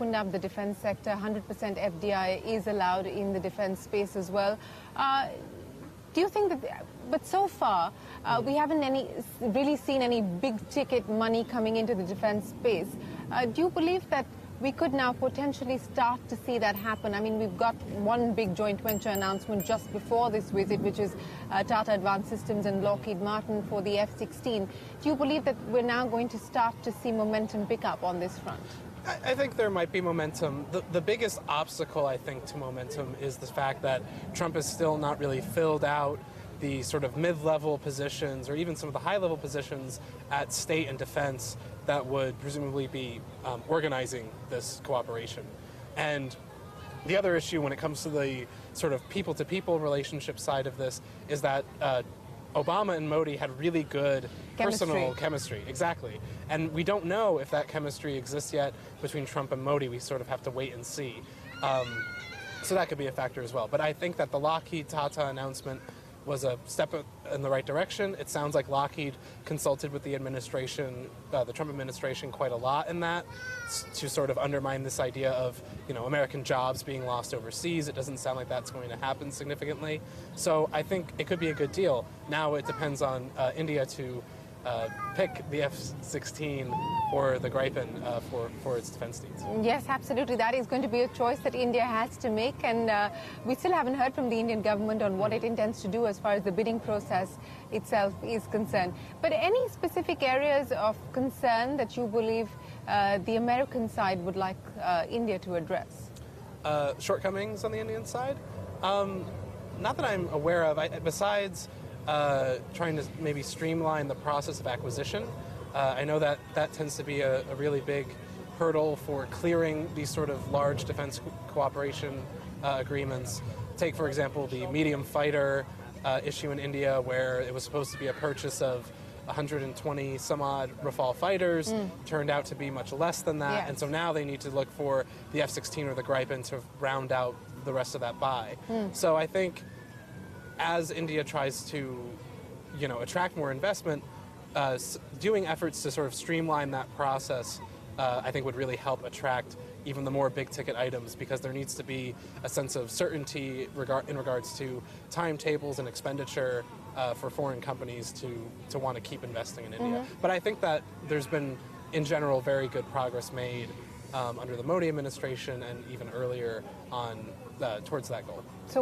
opened up the defense sector. 100% FDI is allowed in the defense space as well. Do you think that, but so far, we haven't really seen any big-ticket money coming into the defense space. Do you believe that we could now potentially start to see that happen? I mean, we've got one big joint venture announcement just before this visit, which is Tata Advanced Systems and Lockheed Martin for the F-16. Do you believe that we're now going to start to see momentum pick up on this front? I think there might be momentum. The biggest obstacle, I think, to momentum is the fact that Trump has still not really filled out the sort of mid-level positions or even some of the high-level positions at state and defense that would presumably be organizing this cooperation. And the other issue when it comes to the sort of people-to-people relationship side of this is that Obama and Modi had really good personal chemistry. Exactly. And we don't know if that chemistry exists yet between Trump and Modi. We sort of have to wait and see. So that could be a factor as well. But I think that the Lockheed-Tata announcement was a step in the right direction. It sounds like Lockheed consulted with the administration, the Trump administration, quite a lot in that to sort of undermine this idea of, you know, American jobs being lost overseas. It doesn't sound like that's going to happen significantly. So I think it could be a good deal. Now it depends on India to pick the F-16 or the Gripen for its defense needs. Yes, absolutely. That is going to be a choice that India has to make, and we still haven't heard from the Indian government on what it intends to do as far as the bidding process itself is concerned. But any specific areas of concern that you believe the American side would like India to address? Shortcomings on the Indian side? Not that I'm aware of. Besides trying to maybe streamline the process of acquisition. I know that that tends to be a really big hurdle for clearing these sort of large defense cooperation agreements. Take, for example, the medium fighter issue in India, where it was supposed to be a purchase of 120 some odd Rafale fighters, turned out to be much less than that, and so now they need to look for the F-16 or the Gripen to round out the rest of that buy. So I think as India tries to, you know, attract more investment, doing efforts to sort of streamline that process, I think would really help attract even the more big-ticket items, because there needs to be a sense of certainty in regards to timetables and expenditure for foreign companies to want to keep investing in India. But I think that there's been, in general, very good progress made under the Modi administration and even earlier on towards that goal. So